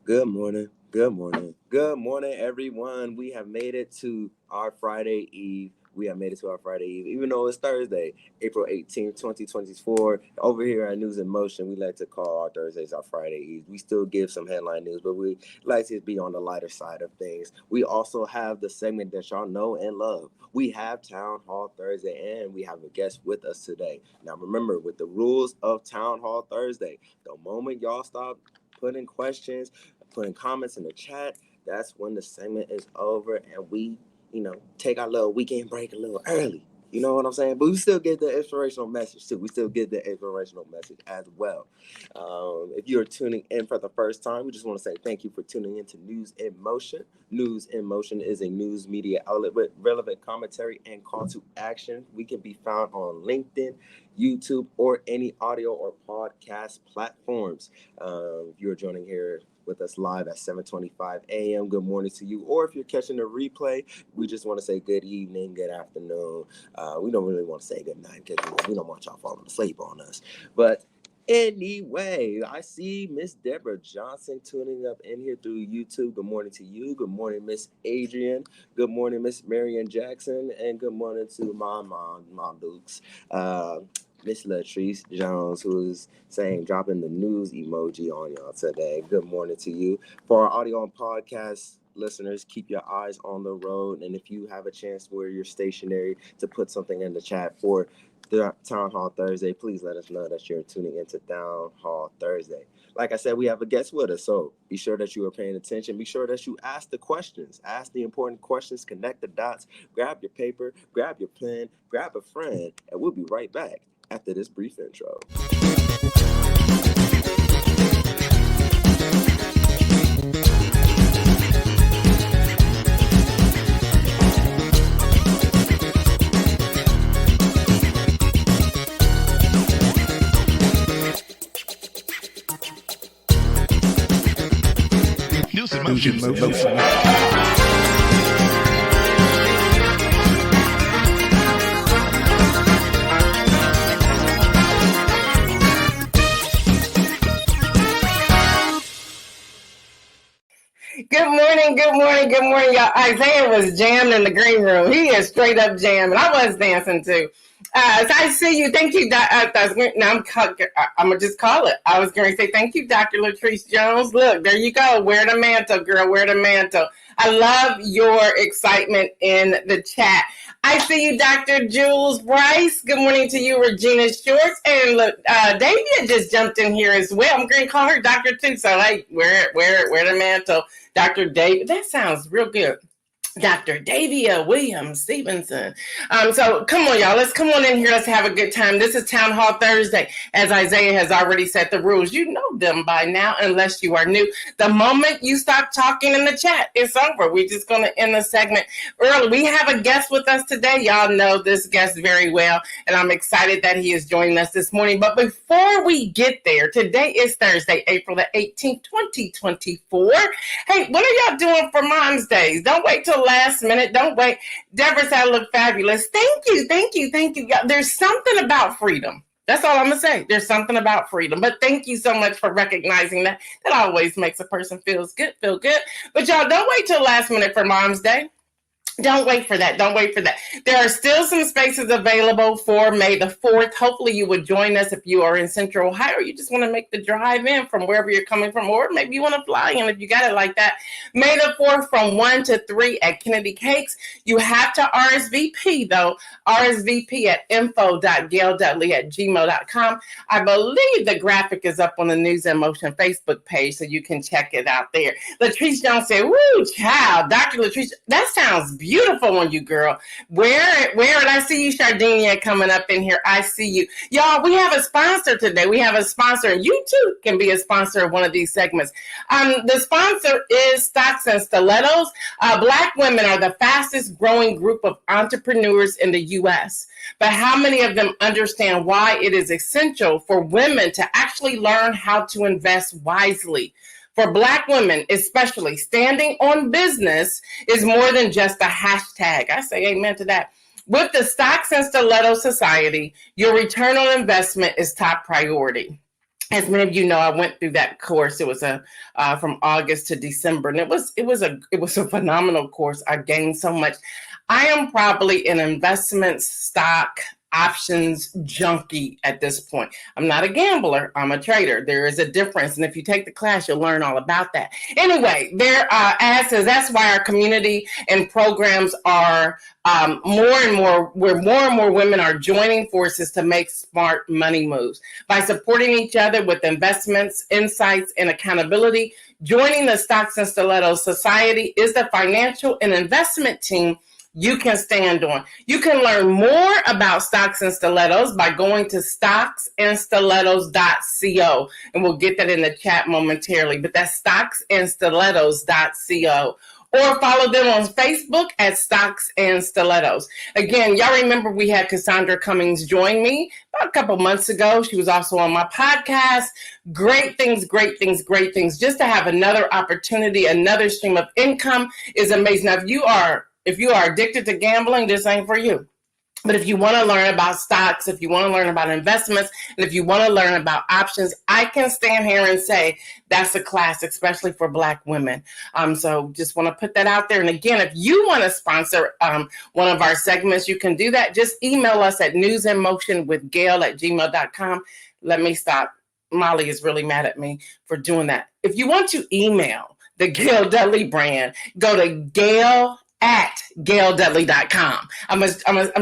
Good morning. Good morning. Good morning, everyone. We have made it to our Friday Eve. Even though it's Thursday, April 18th, 2024. Over here at News in Motion, we like to call our Thursdays our Friday Eve. We still give some headline news, but we like to be on the lighter side of things. We also have the segment that y'all know and love. We have Town Hall Thursday, and we have a guest with us today. Now, remember, with the rules of Town Hall Thursday, the moment y'all stop putting questions, putting comments in the chat, that's when the segment is over and we, take our little weekend break a little early. You know what I'm saying? But we still get the inspirational message too. We still get the inspirational message as well. If you're tuning in for the first time, we just want to say thank you for tuning in to News in Motion. News in Motion is a news media outlet with relevant commentary and call to action. We can be found on LinkedIn, YouTube, or any audio or podcast platforms. If you're joining here with us live at 7:25 a.m. Good morning to you. Or if you're catching the replay, we just want to say good evening, good afternoon. We don't really want to say good night because we don't want y'all falling asleep on us. But anyway, I see Miss Deborah Johnson tuning up in here through YouTube. Good morning to you. Good morning, Miss Adrian. Good morning, Miss Marion Jackson. And good morning to my mom Dukes. Miss Latrice Jones, who is saying, dropping the news emoji on y'all today. Good morning to you. For our audio and podcast listeners, keep your eyes on the road. And if you have a chance where you're stationary to put something in the chat for the Town Hall Thursday, please let us know that you're tuning into Town Hall Thursday. Like I said, we have a guest with us, so be sure that you are paying attention. Be sure that you ask the questions. Ask the important questions, connect the dots, grab your paper, grab your pen, grab a friend, and we'll be right back after this brief intro. News in Motion. Good morning, y'all. Isaiah was jammed in the green room. He is straight up jammed, and I was dancing too. So I see you. Thank you. I'm gonna just call it. I was going to say thank you, Dr. Latrice Jones. Look, there you go. Wear the mantle, girl. Wear the mantle. I love your excitement in the chat. I see you, Dr. Jules Bryce. Good morning to you, Regina Shorts. And look, Davia just jumped in here as well. I'm going to call her Dr. too. So hey, wear the mantle, Dr. Dave. That sounds real good. Dr. Davia Williams Stevenson. So come on, y'all. Let's come on in here. Let's have a good time. This is Town Hall Thursday. As Isaiah has already set the rules, you know them by now, unless you are new. The moment you stop talking in the chat, it's over. We're just going to end the segment early. We have a guest with us today. Y'all know this guest very well, and I'm excited that he is joining us this morning. But before we get there, today is Thursday, April the 18th, 2024. Hey, what are y'all doing for Mom's Days? Don't wait till last minute. Don't wait. Deborah said I look fabulous. Thank you. There's something about freedom. That's all I'm going to say. There's something about freedom. But thank you so much for recognizing that. That always makes a person feel good. But y'all, don't wait till last minute for Mom's Day. Don't wait for that. There are still some spaces available for May the 4th. Hopefully you would join us if you are in Central Ohio or you just want to make the drive in from wherever you're coming from, or maybe you want to fly in if you got it like that. May the 4th from 1 to 3 at Kennedy Cakes. You have to RSVP though. RSVP at info.gail.lee@gmail.com. I believe the graphic is up on the News in Motion Facebook page, so you can check it out there. Latrice Jones said, woo, child, Dr. Latrice, that sounds beautiful on you, girl. Where and I see you, Sardinia, coming up in here. I see you. Y'all, we have a sponsor today. We have a sponsor, and you too can be a sponsor of one of these segments. The sponsor is Stocks and Stilettos. Black women are the fastest growing group of entrepreneurs in the U.S., but how many of them understand why it is essential for women to actually learn how to invest wisely? For Black women, especially, standing on business is more than just a hashtag. I say amen to that. With the Stocks and Stilettos Society, your return on investment is top priority. as many of you know, I went through that course. It was from August to December, and it was a phenomenal course. I gained so much. I am probably an investment stock options junkie at this point. I'm not a gambler. I'm a trader. There is a difference, and if you take the class, you'll learn all about that. Anyway, that's why our community and programs are more and more women are joining forces to make smart money moves by supporting each other with investments, insights, and accountability. Joining the Stocks and Stilettos Society is the financial and investment team you can stand on. You can learn more about Stocks and Stilettos by going to stocksandstilettos.co, and we'll get that in the chat momentarily, but that's stocksandstilettos.co. Or follow them on Facebook at Stocks and Stilettos. Again, y'all remember we had Cassandra Cummings join me about a couple months ago. She was also on my podcast. Great things. Just to have another opportunity, another stream of income is amazing. Now, if you are addicted to gambling, this ain't for you. But if you want to learn about stocks, if you want to learn about investments, and if you want to learn about options, I can stand here and say that's a class, especially for Black women. So just want to put that out there. And again, if you want to sponsor one of our segments, you can do that. Just email us at newsinmotionwithgail@gmail.com. Let me stop. Molly is really mad at me for doing that. If you want to email the Gail Dudley brand, go to Gail@GailDudley.com. I'm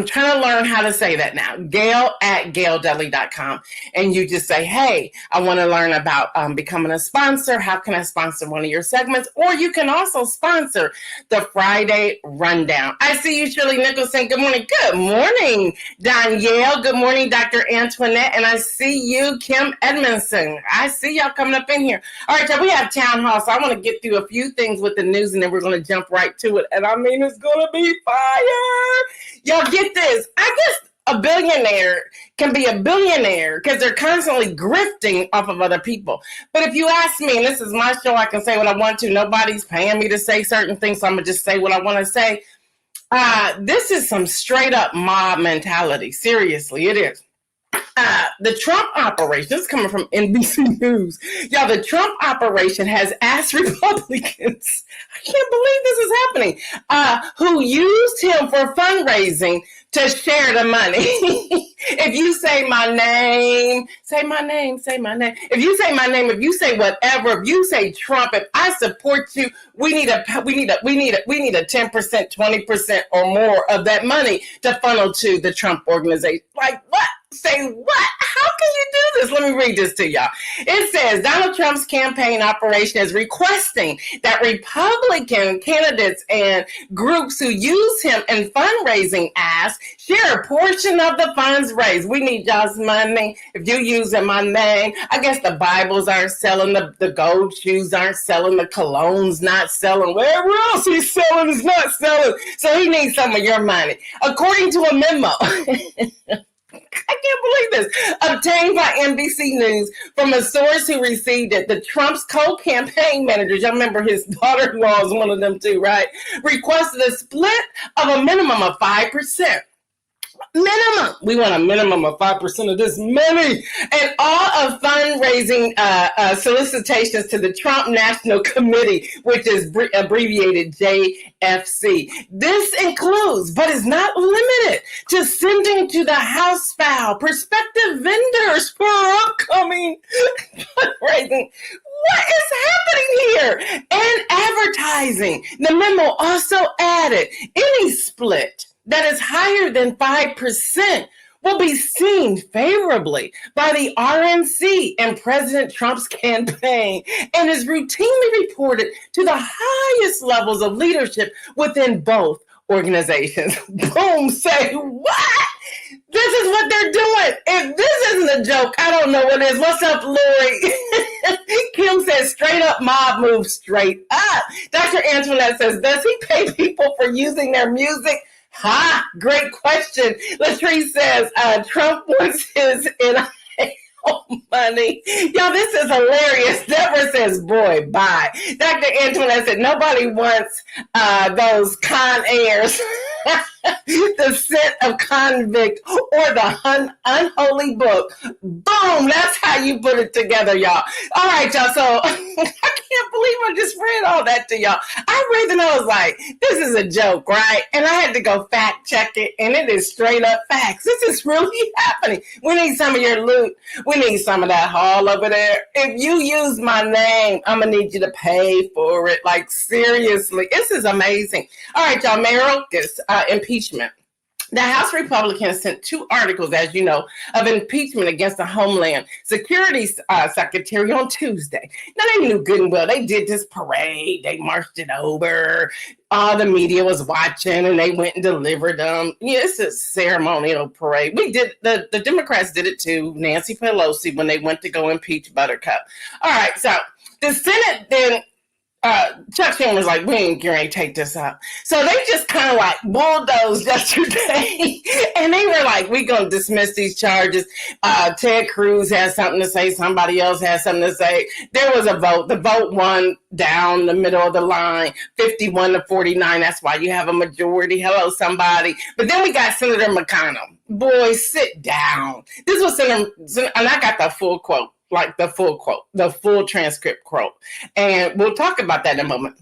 trying to learn how to say that now. Gail@GailDudley.com. And you just say, hey, I want to learn about becoming a sponsor. How can I sponsor one of your segments? Or you can also sponsor the Friday Rundown. I see you, Shirley Nicholson. Good morning. Good morning, Danielle. Good morning, Dr. Antoinette. And I see you, Kim Edmondson. I see y'all coming up in here. All right, y'all, we have town hall, so I want to get through a few things with the news, and then we're going to jump right to it. And it's gonna be fire. Y'all get this. I guess a billionaire can be a billionaire because they're constantly grifting off of other people. But if you ask me, and this is my show, I can say what I want to. Nobody's paying me to say certain things, so I'm gonna just say what I want to say. This is some straight up mob mentality. Seriously, it is. The Trump operation, this is coming from NBC News. Y'all, the Trump operation has asked Republicans, I can't believe this is happening, who used him for fundraising to share the money. If you say my name, say my name, say my name. If you say my name, if you say whatever, if you say Trump, if I support you, we need a 10%, 20% or more of that money to funnel to the Trump organization. Like what? Say what? How can you do this? Let me read this to y'all. It says Donald Trump's campaign operation is requesting that Republican candidates and groups who use him in fundraising asks share a portion of the funds raised. We need y'all's money. If you using my name, I guess the Bibles aren't selling, the gold shoes aren't selling, the cologne's not selling. Wherever else he's selling is not selling. So he needs some of your money. According to a memo. I can't believe this. Obtained by NBC News from a source who received it. The Trump's co-campaign managers, y'all remember his daughter-in-law is one of them too, right? Requested a split of a minimum of 5%. Minimum. We want a minimum of 5% of this money. And all of fundraising solicitations to the Trump National Committee, which is abbreviated JFC. This includes, but is not limited to sending to the House file prospective vendors for upcoming fundraising. What is happening here? And advertising. The memo also added any split that is higher than 5% will be seen favorably by the RNC and President Trump's campaign and is routinely reported to the highest levels of leadership within both organizations. Boom, say what? This is what they're doing. If this isn't a joke, I don't know what is. What's up, Lori? Kim says straight up mob move, straight up. Dr. Antoinette says, does he pay people for using their music? Ha! Great question. Latrice says, Trump wants his NIL money. Y'all, this is hilarious. Deborah says, boy, bye. Dr. Antoinette said, nobody wants those con airs. The Scent of Convict or the Unholy Book. Boom! That's how you put it together, y'all. All right, y'all. So I can't believe I just read all that to y'all. I read it and I was like, this is a joke, right? And I had to go fact check it, and it is straight up facts. This is really happening. We need some of your loot. We need some of that haul over there. If you use my name, I'm going to need you to pay for it. Like, seriously. This is amazing. All right, y'all. Mayorkas, impeachment. The House Republicans sent 2 articles, as you know, of impeachment against the Homeland Security Secretary on Tuesday. Now, they knew good and well. They did this parade. They marched it over. All the media was watching, and they went and delivered them. Yeah, it's a ceremonial parade. We did the Democrats did it too. Nancy Pelosi when they went to go impeach Buttercup. All right, so the Senate then. Chuck Schumer was like, we ain't going to take this up. So they just kind of like bulldozed yesterday. And they were like, we going to dismiss these charges. Ted Cruz has something to say. Somebody else has something to say. There was a vote. The vote won down the middle of the line, 51-49. That's why you have a majority. Hello, somebody. But then we got Senator McConnell. Boy, sit down. This was Senator, and I got the full quote. Like the full quote, the full transcript quote. And we'll talk about that in a moment.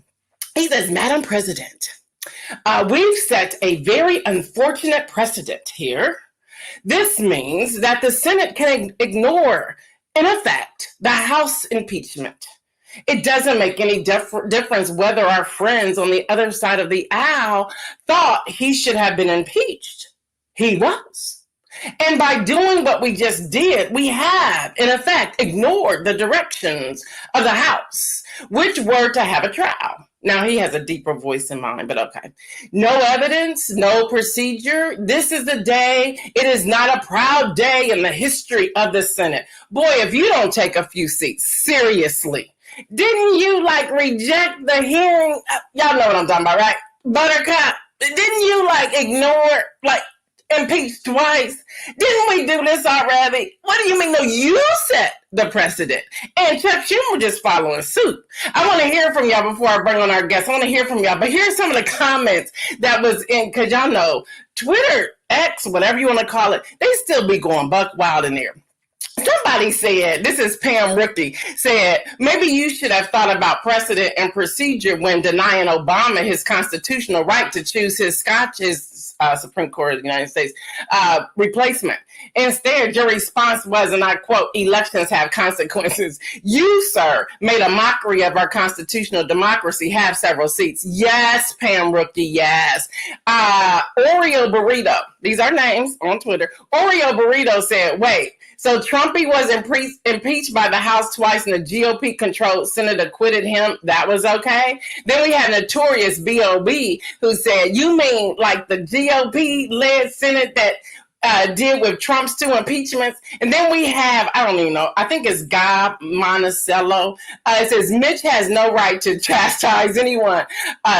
He says, Madam President, we've set a very unfortunate precedent here. This means that the Senate can ignore, in effect, the House impeachment. It doesn't make any difference whether our friends on the other side of the aisle thought he should have been impeached. He was. And by doing what we just did, we have, in effect, ignored the directions of the House, which were to have a trial. Now, he has a deeper voice in mind, but okay. No evidence, no procedure. This is the day. It is not a proud day in the history of the Senate. Boy, if you don't take a few seats, seriously. Didn't you, reject the hearing? Y'all know what I'm talking about, right? Buttercup, didn't you, ignore, impeached twice? Didn't we do this already? What do you mean? No, you set the precedent. And Chuck Schumer just following suit. I want to hear from y'all before I bring on our guests. I want to hear from y'all. But here's some of the comments that was in, because y'all know, Twitter, X, whatever you want to call it, they still be going buck wild in there. Somebody said, this is Pam Rookie, said, maybe you should have thought about precedent and procedure when denying Obama his constitutional right to choose his Supreme Court of the United States replacement. Instead, your response was, and I quote, elections have consequences. You, sir, made a mockery of our constitutional democracy, have several seats. Yes, Pam Rookie, yes. Oreo Burrito, these are names on Twitter. Oreo Burrito said, wait, so Trumpy was impeached by the House twice and the GOP-controlled Senate acquitted him. That was okay. Then we had Notorious B.O.B. who said, you mean like the GOP-led Senate that did with Trump's 2 impeachments? And then we have, I don't even know, I think it's Guy Monticello. It says, Mitch has no right to chastise anyone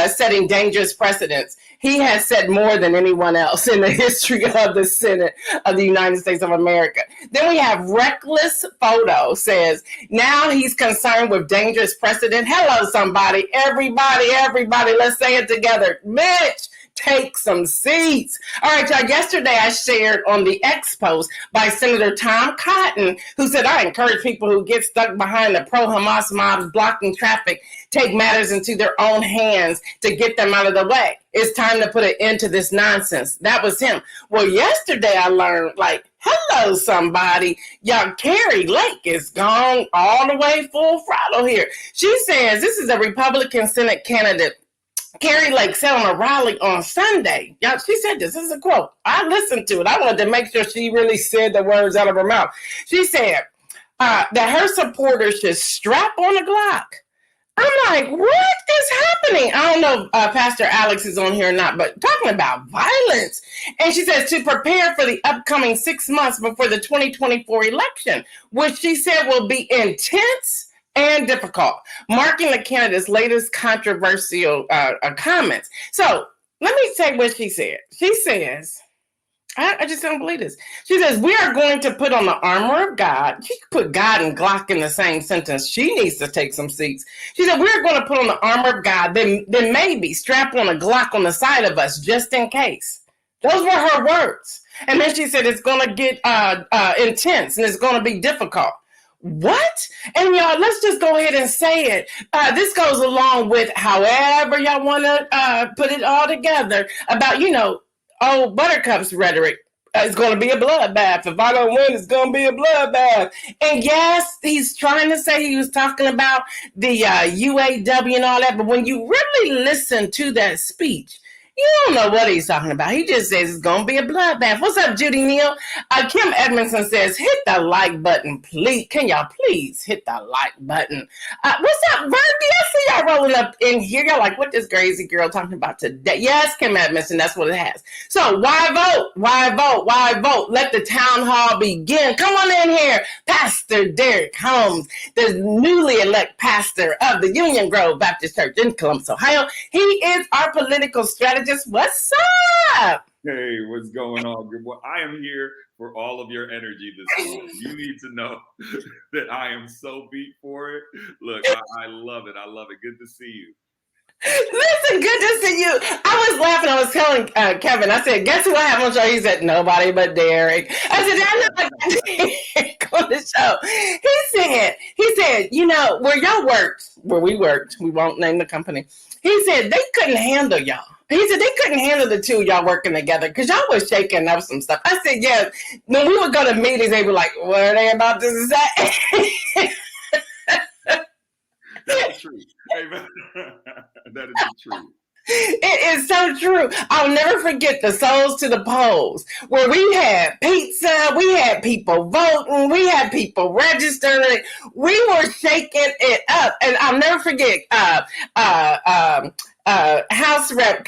setting dangerous precedents. He has said more than anyone else in the history of the Senate of the United States of America. Then we have Reckless Photo says, now he's concerned with dangerous precedent. Hello, somebody. Everybody, let's say it together. Mitch, take some seats. All right, y'all. Yesterday I shared on the X post by Senator Tom Cotton, who said, I encourage people who get stuck behind the pro-Hamas mobs blocking traffic, take matters into their own hands to get them out of the way. It's time to put an end to this nonsense. That was him. Well, yesterday I learned, hello, somebody. Y'all, Carrie Lake is gone all the way full throttle here. She says this is a Republican Senate candidate. Carrie Lake said on a rally on Sunday, y'all, she said this is a quote. I listened to it. I wanted to make sure she really said the words out of her mouth. She said that her supporters should strap on a Glock. I'm like, what is happening? I don't know if Pastor Alex is on here or not, but talking about violence. And she says to prepare for the upcoming 6 months before the 2024 election, which she said will be intense and difficult, marking the candidate's latest controversial comments. So let me say what she said. She says, I just don't believe this. She says, we are going to put on the armor of God. She put God and Glock in the same sentence. She needs to take some seats. She said, we're going to put on the armor of God, then maybe strap on a Glock on the side of us just in case. Those were her words. And then she said, it's going to get intense and it's going to be difficult. What? And y'all, let's just go ahead and say it. This goes along with however y'all want to put it all together about, old Buttercup's rhetoric. It's going to be a bloodbath. If I don't win, it's going to be a bloodbath. And yes, he's trying to say he was talking about the UAW and all that. But when you really listen to that speech, you don't know what he's talking about. He just says it's going to be a bloodbath. What's up, Judy Neal? Kim Edmondson says, hit the like button, please. Can y'all please hit the like button? What's up, Verdi? I see y'all rolling up in here. Y'all like, what this crazy girl talking about today? Yes, Kim Edmondson, that's what it has. So why vote? Why vote? Why vote? Let the town hall begin. Come on in here. Pastor Derek Holmes, the newly elected pastor of the Union Grove Baptist Church in Columbus, Ohio. He is our political strategist. What's up? Hey, what's going on? Well, I am here for all of your energy this morning. You need to know that I am so beat for it. Look, I love it. I love it. Good to see you. Listen, good to see you. I was laughing. I was telling Kevin, I said, guess who I have on the show? He said, nobody but Derek. I said, I know Derek on the show. He said, where y'all worked, where we worked, we won't name the company. He said, they couldn't handle y'all. He said, they couldn't handle the two of y'all working together because y'all was shaking up some stuff. I said, yeah. When we would go to meetings, they were like, what are they about to say? That's true. That is the truth. It is so true. I'll never forget the Souls to the Polls, where we had pizza, we had people voting, we had people registering, we were shaking it up. And I'll never forget House Rep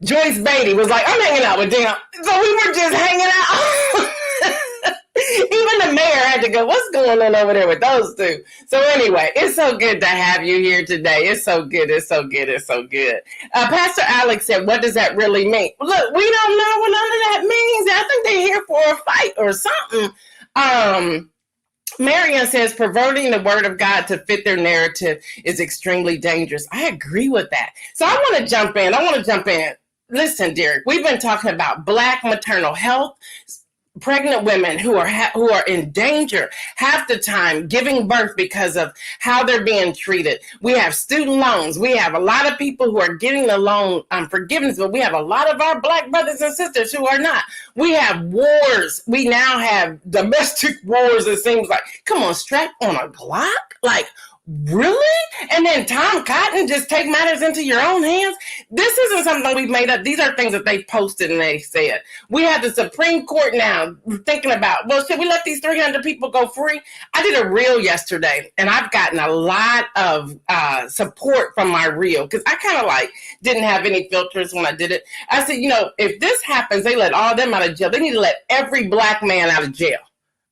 Joyce Beatty was like, I'm hanging out with them. So we were just hanging out. Even the mayor had to go, what's going on over there with those two? So anyway, it's so good to have you here today. It's so good. It's so good. It's so good. Pastor Alex said, what does that really mean? Look, we don't know what none of that means. I think they're here for a fight or something. Marian says, perverting the word of God to fit their narrative is extremely dangerous. I agree with that. So I want to jump in. Listen, Derek, we've been talking about Black maternal health, pregnant women who are in danger half the time giving birth because of how they're being treated. We have student loans. We have a lot of people who are getting the loan forgiveness, but we have a lot of our Black brothers and sisters who are not. We have wars. We now have domestic wars, it seems like. Come on, strap on a Glock? Like, really? And then Tom Cotton just take matters into your own hands? This isn't something we've made up. These are things that they posted and they said. We have the Supreme Court now thinking about, well, should we let these 300 people go free? I did a reel yesterday and I've gotten a lot of support from my reel because I kind of didn't have any filters when I did it. I said, if this happens, they let all them out of jail. They need to let every Black man out of jail.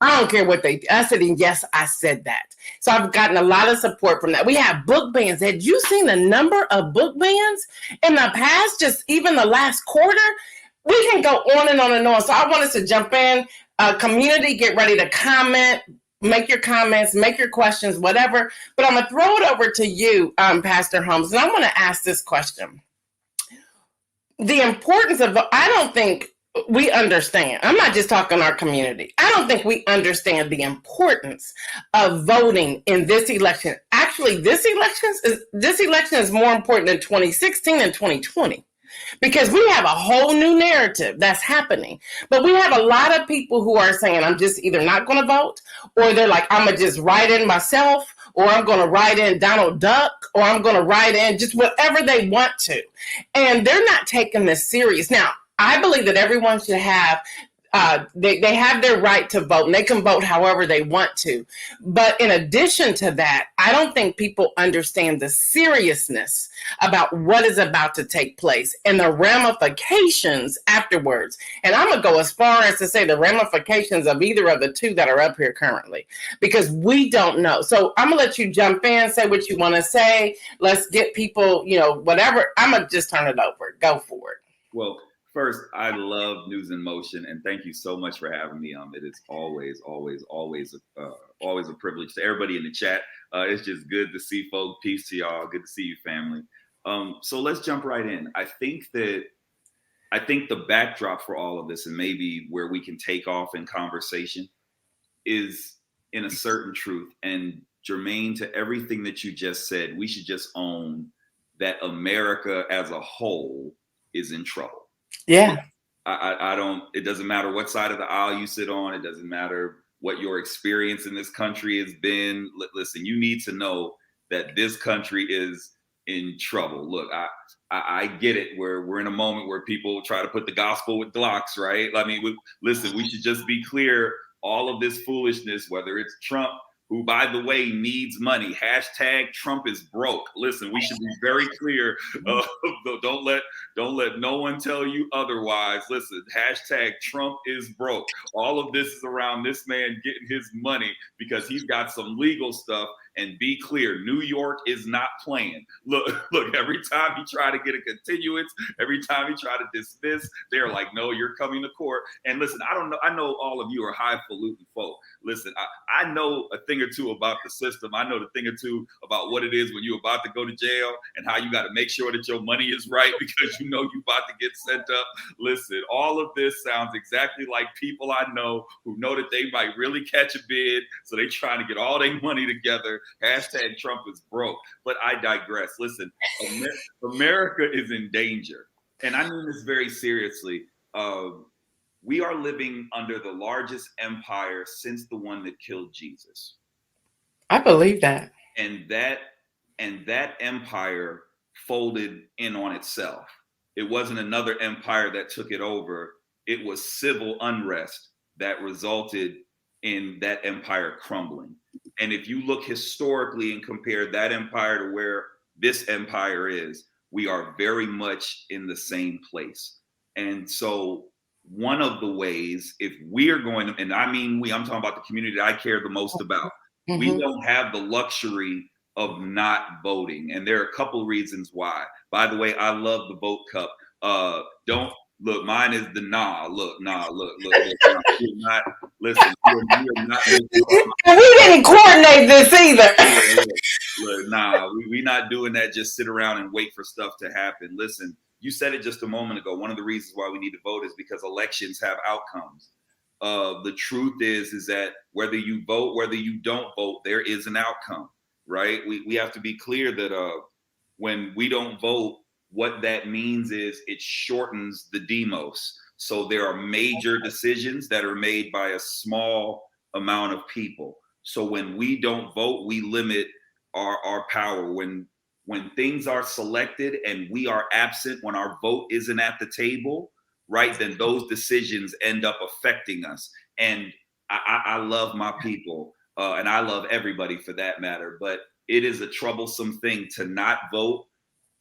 I don't care what I said, and yes, I said that. So I've gotten a lot of support from that. We have book bans. Had you seen the number of book bans in the past, just even the last quarter? We can go on and on and on. So I want us to jump in. Community, get ready to comment, make your comments, make your questions, whatever. But I'm going to throw it over to you, Pastor Holmes, and I want to ask this question. The importance of, I don't think we understand. I'm not just talking our community. I don't think we understand the importance of voting in this election. Actually, this election is more important than 2016 and 2020 because we have a whole new narrative that's happening. But we have a lot of people who are saying, I'm just either not going to vote, or they're like, I'm going to just write in myself, or I'm going to write in Donald Duck, or I'm going to write in just whatever they want to. And they're not taking this serious. Now, I believe that everyone should have, they have their right to vote and they can vote however they want to. But in addition to that, I don't think people understand the seriousness about what is about to take place and the ramifications afterwards. And I'm going to go as far as to say the ramifications of either of the two that are up here currently, because we don't know. So I'm going to let you jump in, say what you want to say. Let's get people, whatever. I'm going to just turn it over. Go for it. Well, First, I love News in Motion, and thank you so much for having me. It is always a privilege. To everybody in the chat, it's just good to see folks. Peace to y'all. Good to see you, family. So let's jump right in. I think the backdrop for all of this, and maybe where we can take off in conversation, is in a certain truth. And germane to everything that you just said, we should just own that America as a whole is in trouble. Yeah. I don't, it doesn't matter what side of the aisle you sit on. It doesn't matter what your experience in this country has been. Listen, you need to know that this country is in trouble. Look, I get it. We're in a moment where people try to put the gospel with Glocks, right? I mean, listen, we should just be clear. All of this foolishness, whether it's Trump, who, by the way, needs money. Hashtag Trump is broke. Listen, we should be very clear. Don't let no one tell you otherwise. Listen, hashtag Trump is broke. All of this is around this man getting his money because he's got some legal stuff. And be clear, New York is not playing. Look, every time he try to get a continuance, every time he try to dismiss, they're like, no, you're coming to court. And listen, I know all of you are highfalutin folk. Listen, I know a thing or two about the system. I know the thing or two about what it is when you're about to go to jail and how you got to make sure that your money is right because you know you're about to get sent up. Listen, all of this sounds exactly like people I know who know that they might really catch a bid, so they trying to get all their money together. Hashtag Trump is broke. But I digress. Listen, America is in danger. And I mean this very seriously. We are living under the largest empire since the one that killed Jesus. I believe that. And that empire folded in on itself. It wasn't another empire that took it over. It was civil unrest that resulted in that empire crumbling. And if you look historically and compare that empire to where this empire is, we are very much in the same place. And so one of the ways, if we are going to, and I mean I'm talking about the community that I care the most about, we don't have the luxury of not voting. And there are a couple reasons why. By the way, I love the vote cup. Don't look, mine is the look. You're not, listen, you're not. We didn't coordinate this either. Look, we're not doing that. Just sit around and wait for stuff to happen. Listen, you said it just a moment ago. One of the reasons why we need to vote is because elections have outcomes. The truth is that whether you vote, whether you don't vote, there is an outcome, right? We have to be clear that when we don't vote, what that means is it shortens the demos. So there are major decisions that are made by a small amount of people. So when we don't vote, we limit our power. When things are selected and we are absent, when our vote isn't at the table, right, then those decisions end up affecting us. And I love my people, and I love everybody for that matter, but it is a troublesome thing to not vote,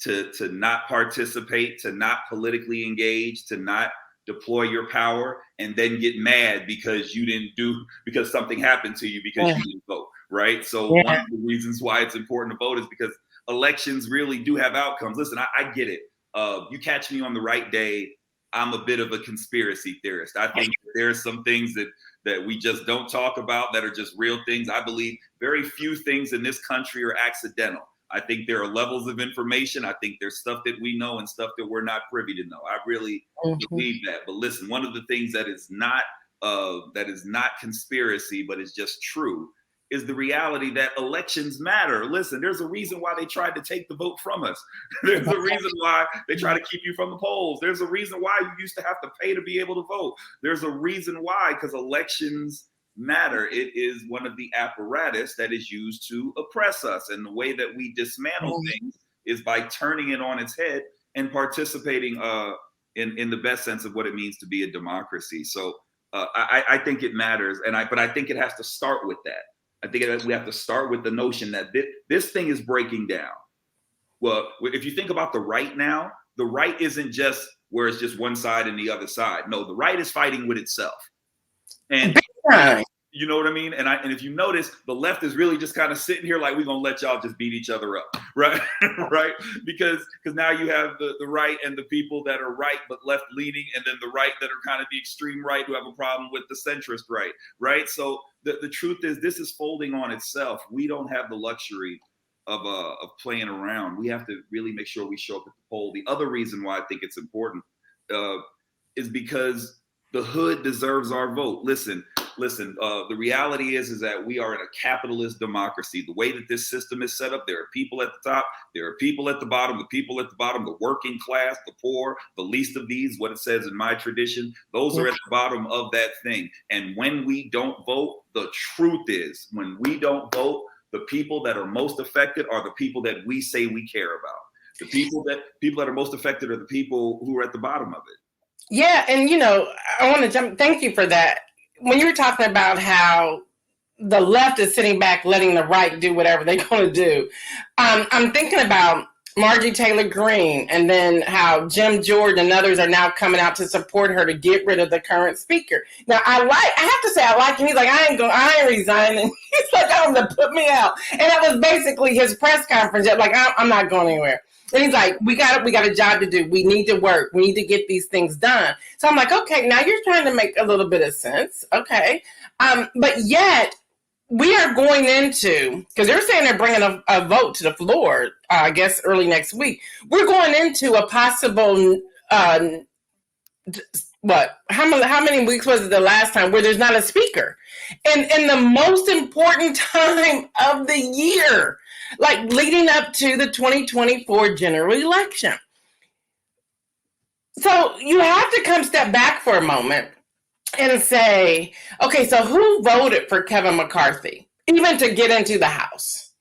to not participate, to not politically engage, to not deploy your power, and then get mad because because something happened to you because you didn't vote, right? So one of the reasons why it's important to vote is because elections really do have outcomes. Listen, I get it. You catch me on the right day, I'm a bit of a conspiracy theorist. I think there are some things that we just don't talk about that are just real things. I believe very few things in this country are accidental. I think there are levels of information. I think there's stuff that we know and stuff that we're not privy to know. I really believe that. But listen, one of the things that is not conspiracy, but is just true, is the reality that elections matter. Listen, there's a reason why they tried to take the vote from us. There's a reason why they try to keep you from the polls. There's a reason why you used to have to pay to be able to vote. There's a reason why, because elections matter. It is one of the apparatus that is used to oppress us. And the way that we dismantle things is by turning it on its head and participating in the best sense of what it means to be a democracy. So I think it matters. But I think it has to start with that. I think we have to start with the notion that this thing is breaking down. Well, if you think about the right now, the right isn't just where it's just one side and the other side. No, the right is fighting with itself. And You know what I mean? And if you notice, the left is really just kind of sitting here like, we're going to let y'all just beat each other up, right? Right? Because now you have the right and the people that are right but left leaning, and then the right that are kind of the extreme right who have a problem with the centrist right, right? So the truth is, this is folding on itself. We don't have the luxury of playing around. We have to really make sure we show up at the poll. The other reason why I think it's important is because the hood deserves our vote. Listen, the reality is that we are in a capitalist democracy. The way that this system is set up, there are people at the top, there are people at the bottom, the working class, the poor, the least of these, what it says in my tradition, those are at the bottom of that thing. And when we don't vote, the truth is, when we don't vote, the people that are most affected are the people that we say we care about. The people that are most affected are the people who are at the bottom of it. Yeah, and I want to jump. Thank you for that. When you were talking about how the left is sitting back, letting the right do whatever they're going to do, I'm thinking about Marjorie Taylor Greene, and then how Jim Jordan and others are now coming out to support her to get rid of the current speaker. Now, I have to say I like him. He's like, I ain't resigning. He's like, I'm going to put me out. And that was basically his press conference. Like, I'm not going anywhere. And he's like, we got a job to do. We need to work. We need to get these things done. So I'm like, okay, now you're trying to make a little bit of sense. Okay. But yet we are going into, because they're saying they're bringing a vote to the floor, I guess early next week. We're going into a possible, how many weeks was it the last time where there's not a speaker? And in the most important time of the year, like leading up to the 2024 general election. So you have to step back for a moment and say, okay, so who voted for Kevin McCarthy, even to get into the House?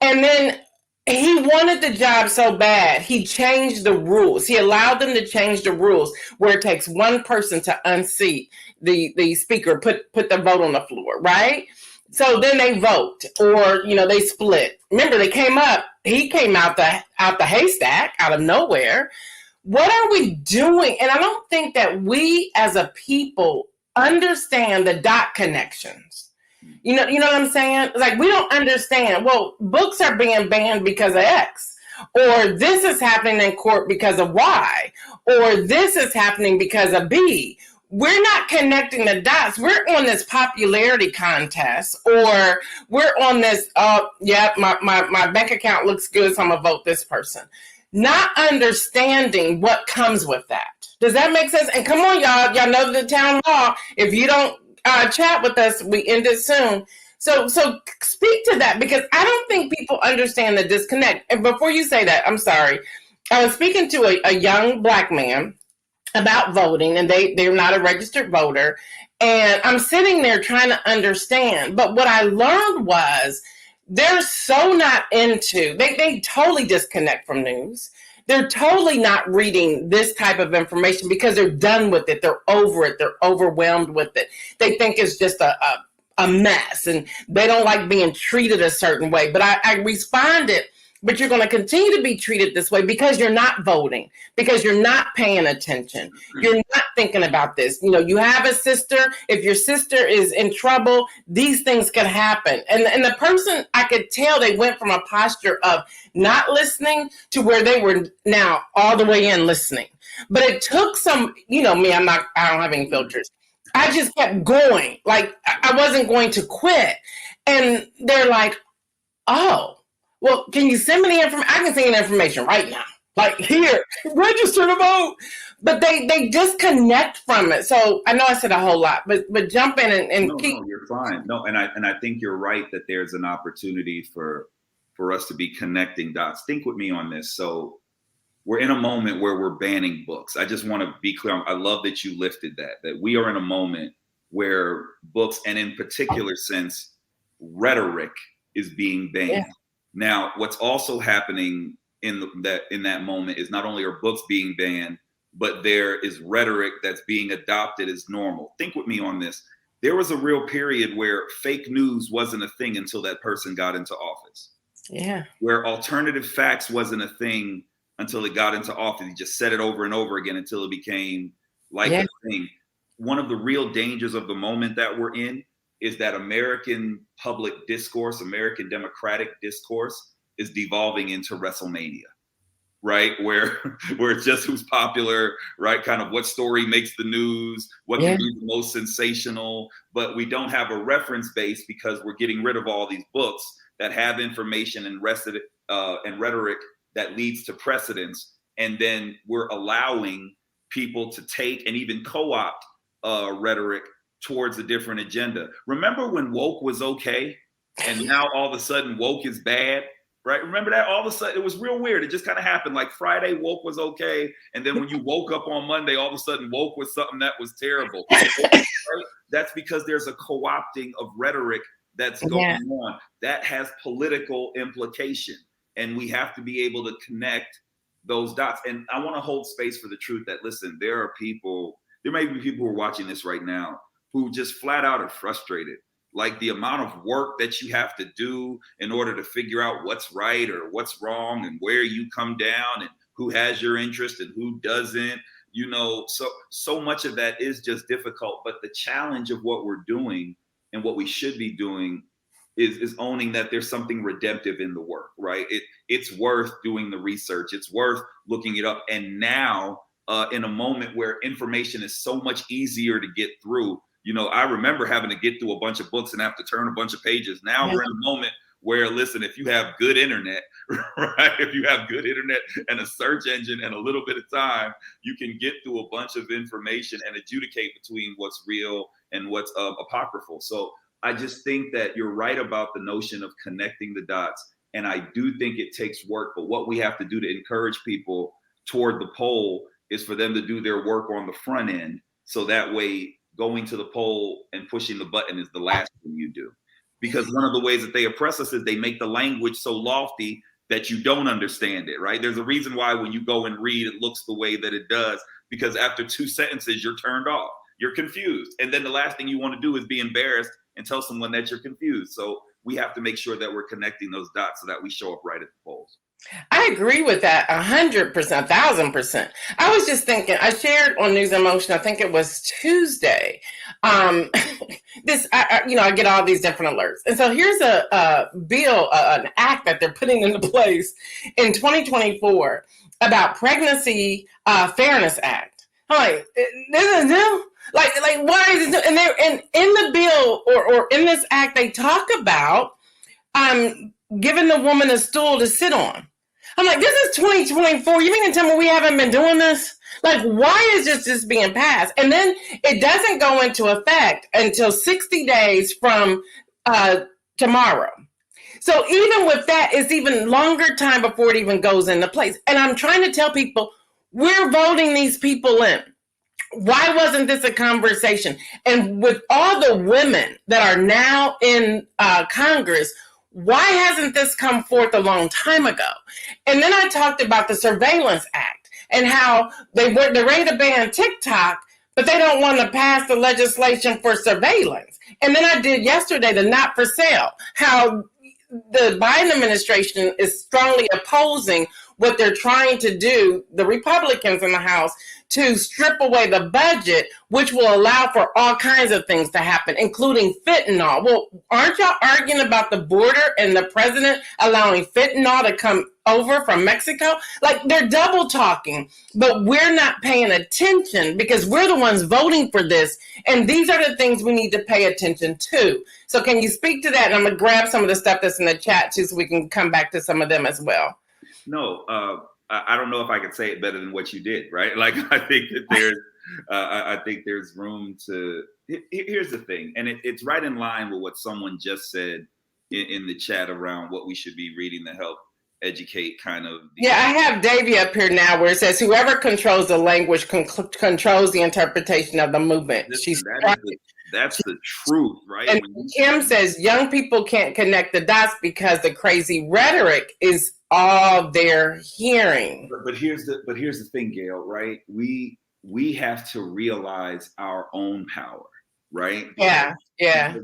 And then he wanted the job so bad, he changed the rules. He allowed them to change the rules where it takes one person to unseat the speaker, put the vote on the floor, right? So then they vote, or they split. Remember, he came out the haystack, out of nowhere. What are we doing? And I don't think that we as a people understand the dot connections. You know what I'm saying? Like, we don't understand. Well, books are being banned because of X, or this is happening in court because of Y, or this is happening because of B. We're not connecting the dots. We're on this popularity contest, or we're on this, my bank account looks good, so I'm going to vote this person. Not understanding what comes with that. Does that make sense? And come on, y'all. Y'all know the town hall. If you don't chat with us, we end it soon. So speak to that, because I don't think people understand the disconnect. And before you say that, I'm sorry. I was speaking to a young Black man about voting, and they're not a registered voter. And I'm sitting there trying to understand. But what I learned was they're so not into, they totally disconnect from news. They're totally not reading this type of information because they're done with it. They're over it. They're overwhelmed with it. They think it's just a mess, and they don't like being treated a certain way. But I responded, but you're going to continue to be treated this way because you're not voting, because you're not paying attention. You're not thinking about this. You have a sister. If your sister is in trouble, these things can happen. And the person, I could tell they went from a posture of not listening to where they were now all the way in listening. But it took some, me, I don't have any filters. I just kept going. Like, I wasn't going to quit. And they're like, oh, well, can you send me the information? I can send you the information right now. Like, here, register to vote. But they disconnect from it. So I know I said a whole lot, but jump in and keep. No, you're fine. No, and I think you're right that there's an opportunity for us to be connecting dots. Think with me on this. So we're in a moment where we're banning books. I just want to be clear. I love that you lifted that we are in a moment where books, and in particular sense, rhetoric, is being banned. Yeah. Now, what's also happening in that moment is not only are books being banned, but there is rhetoric that's being adopted as normal. Think with me on this. There was a real period where fake news wasn't a thing until that person got into office. Yeah. Where alternative facts wasn't a thing until it got into office. He just said it over and over again until it became like a thing. One of the real dangers of the moment that we're in is that American public discourse, American democratic discourse is devolving into WrestleMania, right? Where it's just who's popular, right? Kind of what story makes the news, what can be the most sensational, but we don't have a reference base because we're getting rid of all these books that have information and rhetoric that leads to precedence. And then we're allowing people to take and even co-opt rhetoric towards a different agenda. Remember when woke was okay, and now all of a sudden woke is bad, right? Remember that? All of a sudden, it was real weird. It just kind of happened. Like Friday, woke was okay, and then when you woke up on Monday, all of a sudden woke was something that was terrible. Right? That's because there's a co-opting of rhetoric that's going on. That has political implication, and we have to be able to connect those dots. And I want to hold space for the truth that, listen, there may be people who are watching this right now who just flat out are frustrated. Like the amount of work that you have to do in order to figure out what's right or what's wrong and where you come down and who has your interest and who doesn't, so much of that is just difficult. But the challenge of what we're doing and what we should be doing is owning that there's something redemptive in the work, right? It's worth doing the research. It's worth looking it up. And now in a moment where information is so much easier to get through, I remember having to get through a bunch of books and have to turn a bunch of pages. Now we're in a moment where, listen, if you have good internet, right? If you have good internet and a search engine and a little bit of time, you can get through a bunch of information and adjudicate between what's real and what's apocryphal. So I just think that you're right about the notion of connecting the dots. And I do think it takes work, but what we have to do to encourage people toward the poll is for them to do their work on the front end. So that way, going to the poll and pushing the button is the last thing you do. Because one of the ways that they oppress us is they make the language so lofty that you don't understand it, right? There's a reason why when you go and read, it looks the way that it does, because after 2 sentences, you're turned off, you're confused. And then the last thing you want to do is be embarrassed and tell someone that you're confused. So we have to make sure that we're connecting those dots so that we show up right at the polls. I agree with that 100%, 1,000%. I was just thinking, I shared on News and Motion, I think it was Tuesday. I get all these different alerts. And so here's a bill, an act that they're putting into place in 2024 about Pregnancy Fairness Act. I'm like, this is new? Like, why is it new? And they're in the bill or in this act, they talk about giving the woman a stool to sit on. I'm like, this is 2024. You mean to tell me we haven't been doing this? Like, why is this just being passed? And then it doesn't go into effect until 60 days from tomorrow. So even with that, it's even longer time before it even goes into place. And I'm trying to tell people, we're voting these people in. Why wasn't this a conversation? And with all the women that are now in Congress, why hasn't this come forth a long time ago? And then I talked about the Surveillance Act and how they're ready to ban TikTok, but they don't want to pass the legislation for surveillance. And then I did yesterday the not for sale, how the Biden administration is strongly opposing what they're trying to do, the Republicans in the House, to strip away the budget, which will allow for all kinds of things to happen, including fentanyl. Well, aren't y'all arguing about the border and the president allowing fentanyl to come over from Mexico? Like, they're double talking, but we're not paying attention because we're the ones voting for this. And these are the things we need to pay attention to. So can you speak to that? And I'm going to grab some of the stuff that's in the chat too, so we can come back to some of them as well. No, I don't know if I could say it better than what you did, right? Like, I think that there's room to. Here's the thing, and it's right in line with what someone just said in the chat around what we should be reading to help educate kind of. I have Davey up here now where it says whoever controls the language controls the interpretation of the movement. That's the truth, right? And Kim says young people can't connect the dots because the crazy rhetoric is all they're hearing. But here's the thing, Gail, right? We have to realize our own power, right? Yeah.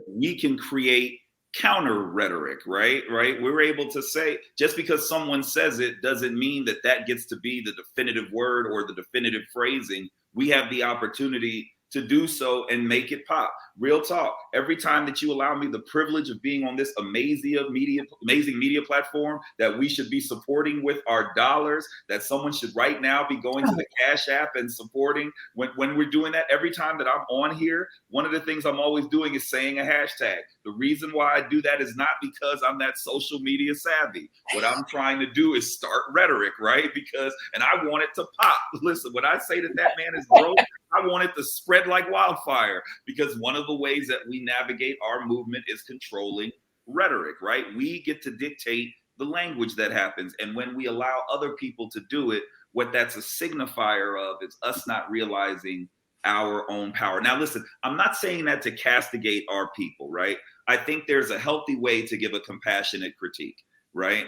We can create counter rhetoric, right? We're able to say, just because someone says it doesn't mean that gets to be the definitive word or the definitive phrasing. We have the opportunity to do so and make it pop. Real talk. Every time that you allow me the privilege of being on this amazing media platform that we should be supporting with our dollars, that someone should right now be going to the Cash App and supporting. When we're doing that, every time that I'm on here, one of the things I'm always doing is saying a hashtag. The reason why I do that is not because I'm that social media savvy. What I'm trying to do is start rhetoric, right? And I want it to pop. Listen, when I say that man is broke, I want it to spread like wildfire, because one of the ways that we navigate our movement is controlling rhetoric, right? We get to dictate the language that happens. And when we allow other people to do it, what that's a signifier of is us not realizing our own power. Now, listen, I'm not saying that to castigate our people, right? I think there's a healthy way to give a compassionate critique, right?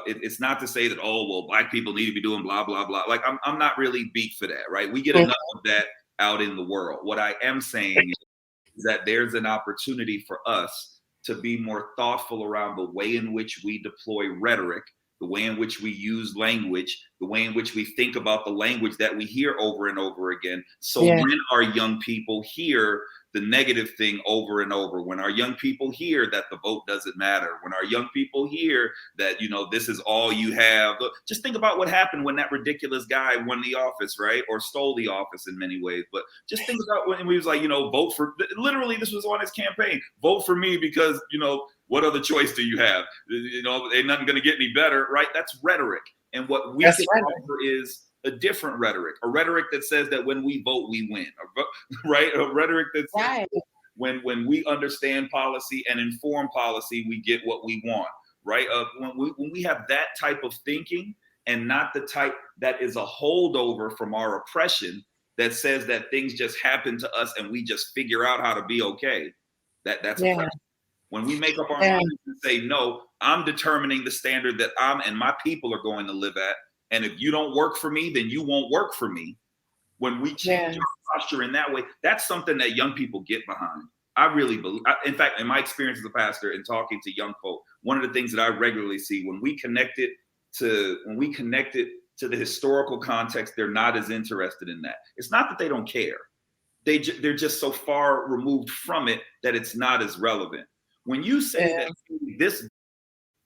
It's not to say that, oh, well, Black people need to be doing blah, blah, blah. Like, I'm not really beat for that, right? We get enough of that out in the world. What I am saying is that there's an opportunity for us to be more thoughtful around the way in which we deploy rhetoric, the way in which we use language, the way in which we think about the language that we hear over and over again. So when our young people hear the negative thing over and over, when our young people hear that the vote doesn't matter, when our young people hear that, this is all you have, just think about what happened when that ridiculous guy won the office, right? Or stole the office in many ways. But just think about when he was like, vote for, literally this was on his campaign, vote for me because, what other choice do you have? Ain't nothing going to get any better, right? That's rhetoric. And what we can offer is a different rhetoric, a rhetoric that says that when we vote, we win, right? A rhetoric that says when we understand policy and inform policy, we get what we want, right? When we have that type of thinking, and not the type that is a holdover from our oppression that says that things just happen to us and we just figure out how to be okay, that's oppression. When we make up our minds and say, no, I'm determining the standard that I'm and my people are going to live at. And if you don't work for me, then you won't work for me. When we change our posture in that way, that's something that young people get behind. I really believe. In fact, in my experience as a pastor and talking to young folk, one of the things that I regularly see when we connect it to the historical context, they're not as interested in that. It's not that they don't care. They're just so far removed from it that it's not as relevant. When you say that this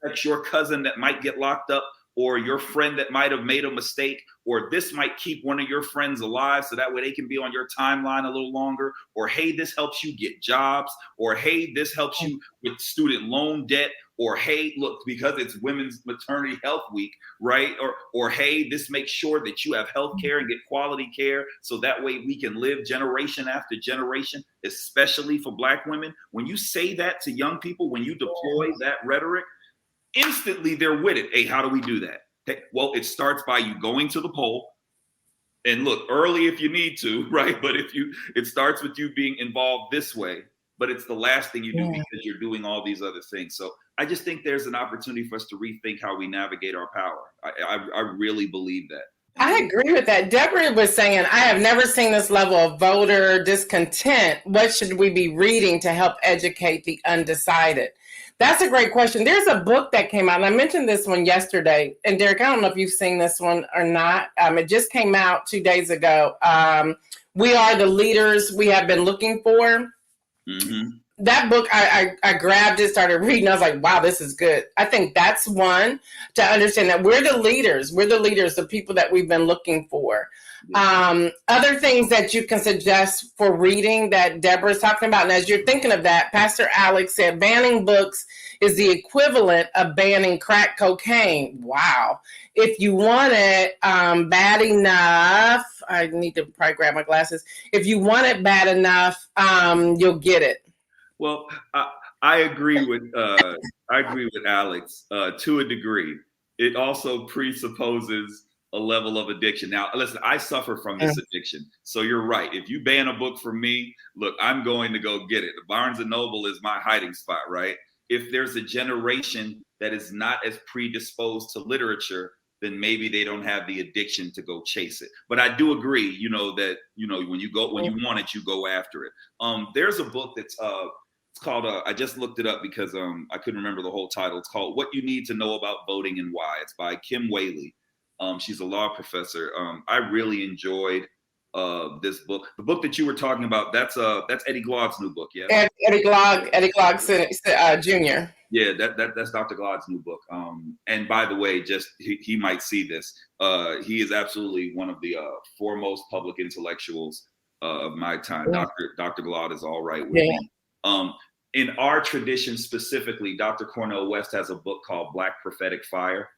affects your cousin that might get locked up, or your friend that might have made a mistake, or this might keep one of your friends alive so that way they can be on your timeline a little longer, or hey, this helps you get jobs, or hey, this helps you with student loan debt, or hey, look, because it's Women's Maternity Health Week, right? Or hey, this makes sure that you have health care and get quality care so that way we can live generation after generation, especially for Black women. When you say that to young people, when you deploy that rhetoric, instantly they're with it. Hey, how do we do that? Hey, well, it starts by you going to the poll and look early if you need to, right? But it starts with you being involved this way, but it's the last thing you do because you're doing all these other things. So I just think there's an opportunity for us to rethink how we navigate our power. I really believe that. I agree with that. Deborah was saying, I have never seen this level of voter discontent. What should we be reading to help educate the undecided? That's a great question. There's a book that came out, and I mentioned this one yesterday. And Derek, I don't know if you've seen this one or not. It just came out 2 days ago. We Are the Leaders We Have Been Looking For. Mm-hmm. That book, I grabbed it, started reading. I was like, wow, this is good. I think that's one to understand that we're the leaders. We're the leaders, the people that we've been looking for. Other things that you can suggest for reading that Deborah's talking about. And as you're thinking of that, Pastor Alex said banning books is the equivalent of banning crack cocaine. Wow. If you want it bad enough, I need to probably grab my glasses. If you want it bad enough, you'll get it. Well, I agree with Alex to a degree. It also presupposes a level of addiction. Now, listen, I suffer from this addiction. So you're right. If you ban a book from me, look, I'm going to go get it. The Barnes & Noble is my hiding spot, right? If there's a generation that is not as predisposed to literature, then maybe they don't have the addiction to go chase it. But I do agree, that, when you want it, you go after it. There's a book that's it's called, I just looked it up because I couldn't remember the whole title. It's called What You Need to Know About Voting and Why. It's by Kim Whaley. She's a law professor. I really enjoyed this book. The book that you were talking about, that's Eddie Glaud's new book, yeah? Eddie Glaude Jr. Yeah, that's Dr. Glaud's new book. And by the way, just he might see this. He is absolutely one of the foremost public intellectuals of my time. Yeah. Dr. Glaude is all right with me. In our tradition specifically, Dr. Cornel West has a book called Black Prophetic Fire.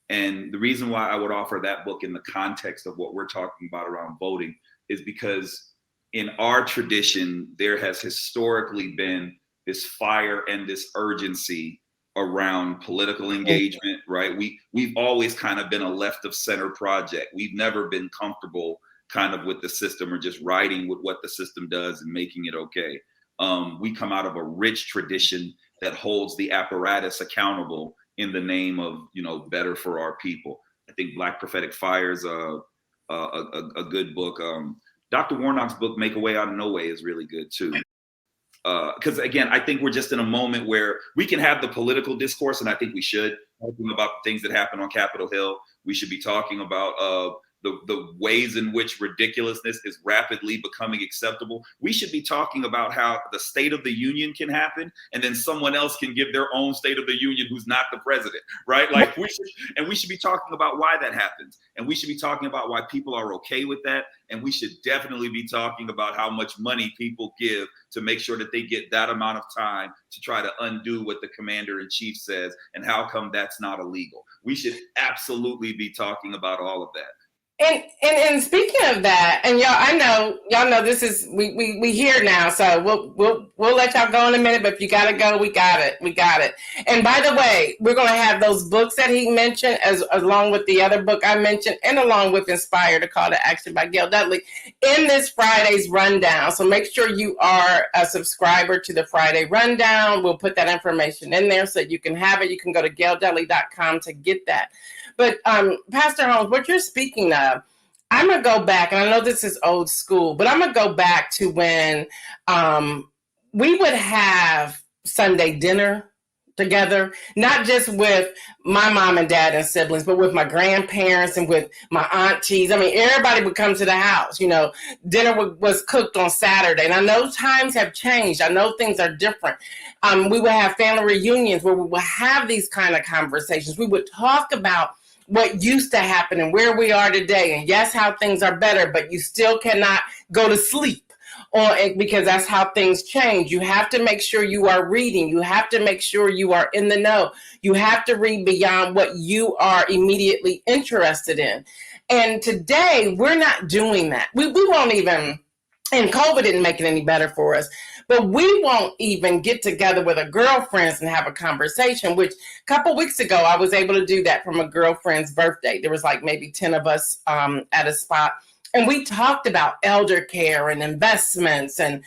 And the reason why I would offer that book in the context of what we're talking about around voting is because in our tradition, there has historically been this fire and this urgency around political engagement, right? We've always kind of been a left of center project. We've never been comfortable kind of with the system or just riding with what the system does and making it okay. We come out of a rich tradition that holds the apparatus accountable in the name of, better for our people. I think Black Prophetic Fire is a good book. Dr. Warnock's book, Make a Way Out of No Way, is really good too. Because again, I think we're just in a moment where we can have the political discourse, and I think we should, talking about things that happen on Capitol Hill. We should be talking about the ways in which ridiculousness is rapidly becoming acceptable. We should be talking about how the State of the Union can happen, and then someone else can give their own State of the Union who's not the president, right? Like we should be talking about why that happens, and we should be talking about why people are okay with that, and we should definitely be talking about how much money people give to make sure that they get that amount of time to try to undo what the commander-in-chief says, and how come that's not illegal. We should absolutely be talking about all of that. And speaking of that, and y'all know this is we here now, so we'll let y'all go in a minute. But if you gotta go, we got it. And by the way, we're gonna have those books that he mentioned, as along with the other book I mentioned, and along with Inspired, a Call to Action by Gail Dudley, in this Friday's rundown. So make sure you are a subscriber to the Friday rundown. We'll put that information in there so you can have it. You can go to gaildudley.com to get that. But Pastor Holmes, what you're speaking of, I'm going to go back, and I know this is old school, but I'm going to go back to when we would have Sunday dinner together, not just with my mom and dad and siblings, but with my grandparents and with my aunties. I mean, everybody would come to the house. Dinner was cooked on Saturday. And I know times have changed. I know things are different. We would have family reunions where we would have these kind of conversations. We would talk about what used to happen and where we are today, and yes, how things are better, but you still cannot go to sleep because that's how things change. You have to make sure you are reading. You have to make sure you are in the know. You have to read beyond what you are immediately interested in. And today, we're not doing that. We won't even, and COVID didn't make it any better for us, but we won't even get together with our girlfriends and have a conversation, which a couple weeks ago, I was able to do that from a girlfriend's birthday. There was like maybe 10 of us at a spot. And we talked about elder care and investments and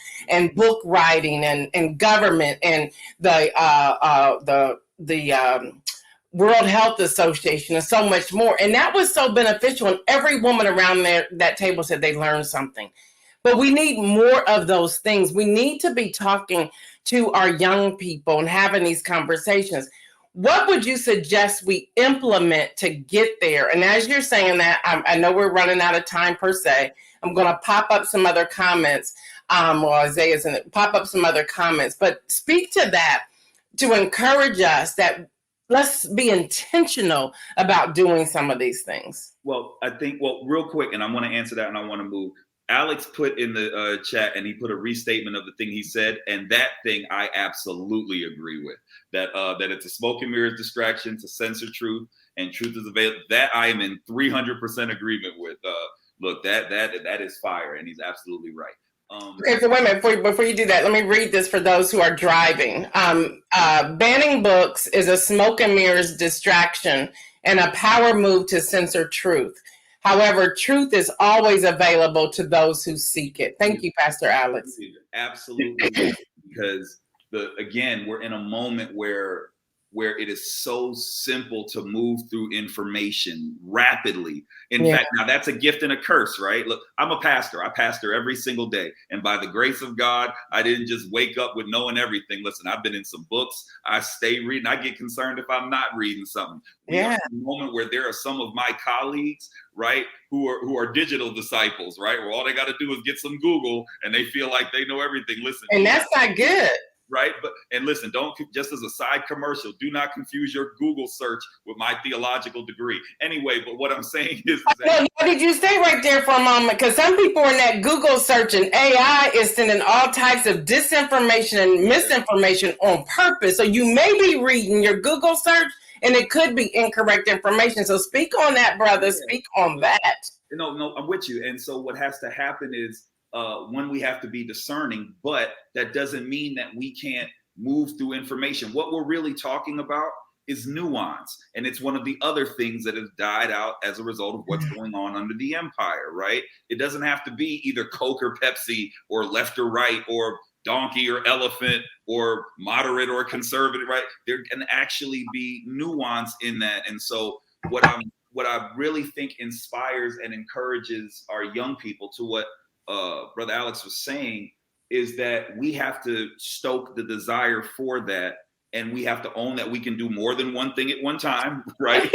book writing and government and the World Health Association and so much more. And that was so beneficial. And every woman around that table said they learned something. But we need more of those things. We need to be talking to our young people and having these conversations. What would you suggest we implement to get there? And as you're saying that, I know we're running out of time per se. I'm going to pop up some other comments. Isaiah's in it. Pop up some other comments. But speak to that to encourage us that let's be intentional about doing some of these things. Well, I think, real quick, and I want to answer that and I want to move. Alex put in the chat, and he put a restatement of the thing he said, and that thing I absolutely agree with. That it's a smoke and mirrors distraction to censor truth, and truth is available. That I am in 300% agreement with. Look, that is fire, and he's absolutely right. Okay, so wait a minute, before you do that, let me read this for those who are driving. Banning books is a smoke and mirrors distraction and a power move to censor truth. However, truth is always available to those who seek it. Thank you, Pastor Alex. Absolutely, because again, we're in a moment where where it is so simple to move through information rapidly. In fact, now that's a gift and a curse, right? Look, I'm a pastor. I pastor every single day. And by the grace of God, I didn't just wake up with knowing everything. Listen, I've been in some books. I stay reading. I get concerned if I'm not reading something. We are in a moment where there are some of my colleagues, right, who are digital disciples, right? Where all they got to do is get some Google and they feel like they know everything. Listen. And that's not good. Right. And listen, don't, just as a side commercial, do not confuse your Google search with my theological degree. Anyway, but what I'm saying is that. No, did you stay right there for a moment? Because some people in that Google search and AI is sending all types of disinformation and misinformation on purpose. So you may be reading your Google search and it could be incorrect information. So speak on that, brother. Speak on that. No, I'm with you. And so what has to happen is, when we have to be discerning, but that doesn't mean that we can't move through information. What we're really talking about is nuance. And it's one of the other things that has died out as a result of what's going on under the empire, right? It doesn't have to be either Coke or Pepsi or left or right or donkey or elephant or moderate or conservative, right? There can actually be nuance in that. And so what I really think inspires and encourages our young people to what Brother Alex was saying is that we have to stoke the desire for that, and we have to own that we can do more than one thing at one time, right?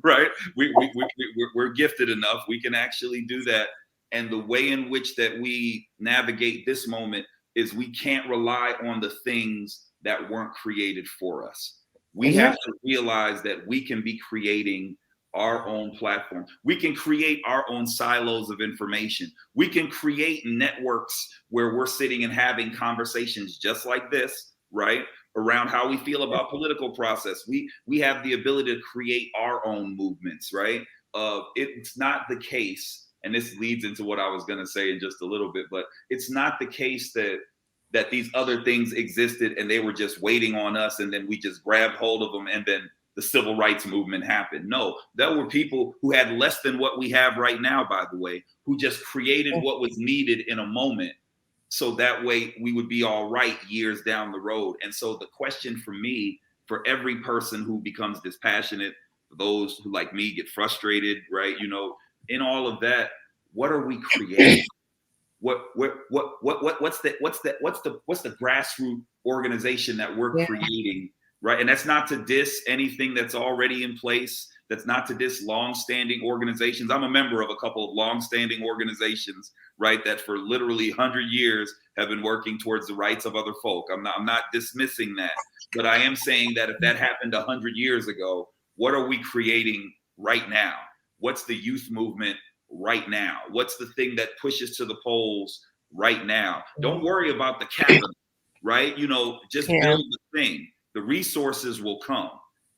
Right? We're gifted enough. We can actually do that. And the way in which that we navigate this moment is we can't rely on the things that weren't created for us. We have to realize that we can be creating our own platform. We can create our own silos of information. We can create networks where we're sitting and having conversations just like this, right? Around how we feel about political process. We have the ability to create our own movements, right? It's not the case, and this leads into what I was going to say in just a little bit, but it's not the case that these other things existed and they were just waiting on us and then we just grabbed hold of them and then the civil rights movement happened. No, there were people who had less than what we have right now, by the way, who just created what was needed in a moment. So that way we would be all right years down the road. And so the question for me, for every person who becomes dispassionate, for those who like me get frustrated, right? You know, in all of that, what are we creating? What's the grassroots organization that we're creating? Right. And that's not to diss anything that's already in place. That's not to diss longstanding organizations. I'm a member of a couple of longstanding organizations, right, that for literally 100 years have been working towards the rights of other folk. I'm not dismissing that. But I am saying that if that happened 100 years ago, what are we creating right now? What's the youth movement right now? What's the thing that pushes to the polls right now? Don't worry about the capital, right? You know, just build the thing. The resources will come,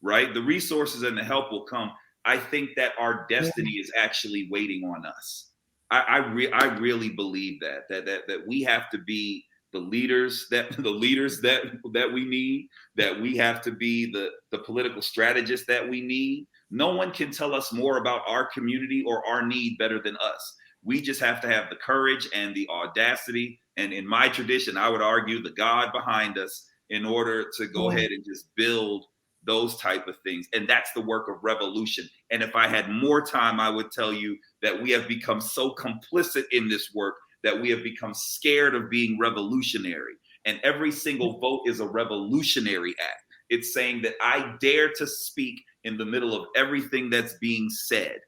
right? The resources and the help will come. I think that our destiny is actually waiting on us. I really believe that we have to be the leaders that we need, that we have to be the political strategists that we need. No one can tell us more about our community or our need better than us. We just have to have the courage and the audacity. And in my tradition, I would argue the God behind us in order to go ahead and just build those type of things. And that's the work of revolution. And if I had more time, I would tell you that we have become so complicit in this work that we have become scared of being revolutionary. And every single vote is a revolutionary act. It's saying that I dare to speak in the middle of everything that's being said.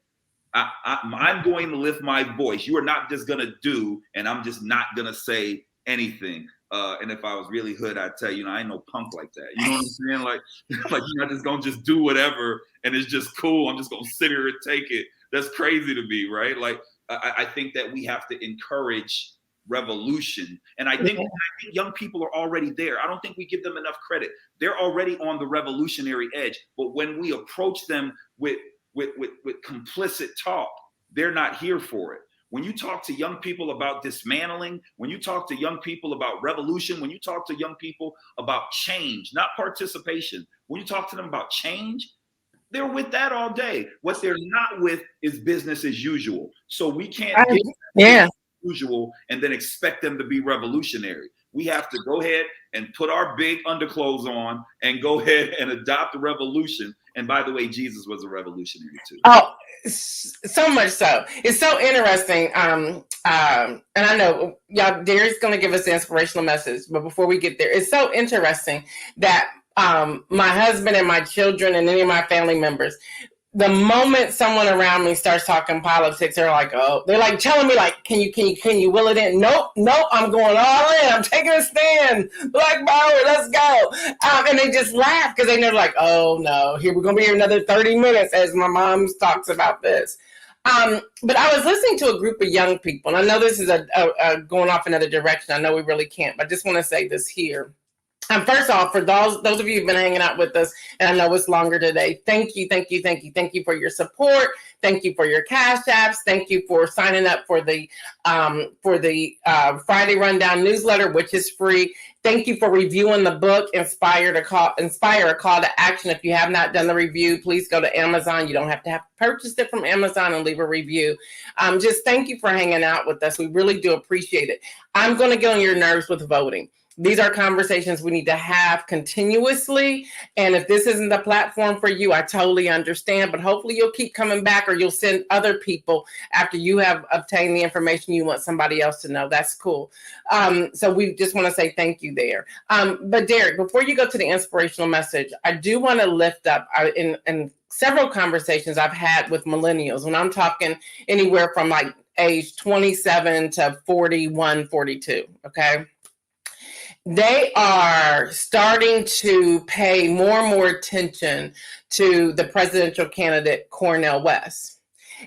I'm going to lift my voice. You are not just going to do, and I'm just not going to say anything. And if I was really hood, I'd tell you, I ain't no punk like that. You know what I'm saying? Like you're not just gonna just do whatever and it's just cool. I'm just gonna sit here and take it. That's crazy to me, right? Like I think that we have to encourage revolution. And I think young people are already there. I don't think we give them enough credit. They're already on the revolutionary edge. But when we approach them with complicit talk, they're not here for it. When you talk to young people about dismantling, when you talk to young people about revolution, when you talk to young people about change, not participation, when you talk to them about change, they're with that all day. What they're not with is business as usual. So we can't get business as usual and then expect them to be revolutionary. We have to go ahead and put our big underclothes on and go ahead and adopt the revolution. And by the way, Jesus was a revolutionary too. Oh, so much so. It's so interesting. And I know y'all, Derek's going to give us the inspirational message, but before we get there, it's so interesting that my husband and my children and any of my family members, the moment someone around me starts talking politics, they're like, oh, they're like telling me, like, can you will it in? Nope, I'm going all in. I'm taking a stand. Black Power, let's go. And they just laugh because they're like, oh no, we're gonna be here another 30 minutes as my mom talks about this. But I was listening to a group of young people, and I know this is a going off another direction. I know we really can't, but I just want to say this here. First off, for those of you who've been hanging out with us, and I know it's longer today, thank you for your support. Thank you for your cash apps. Thank you for signing up for the Friday Rundown newsletter, which is free. Thank you for reviewing the book, Inspire a Call to Action. If you have not done the review, please go to Amazon. You don't have to purchase it from Amazon and leave a review. Just thank you for hanging out with us. We really do appreciate it. I'm going to get on your nerves with voting. These are conversations we need to have continuously. And if this isn't the platform for you, I totally understand. But hopefully you'll keep coming back, or you'll send other people after you have obtained the information you want somebody else to know. That's cool. So we just want to say thank you there. But Derek, before you go to the inspirational message, I do want to lift up in several conversations I've had with millennials, when I'm talking anywhere from like age 27 to 41, 42. Okay. They are starting to pay more and more attention to the presidential candidate, Cornel West.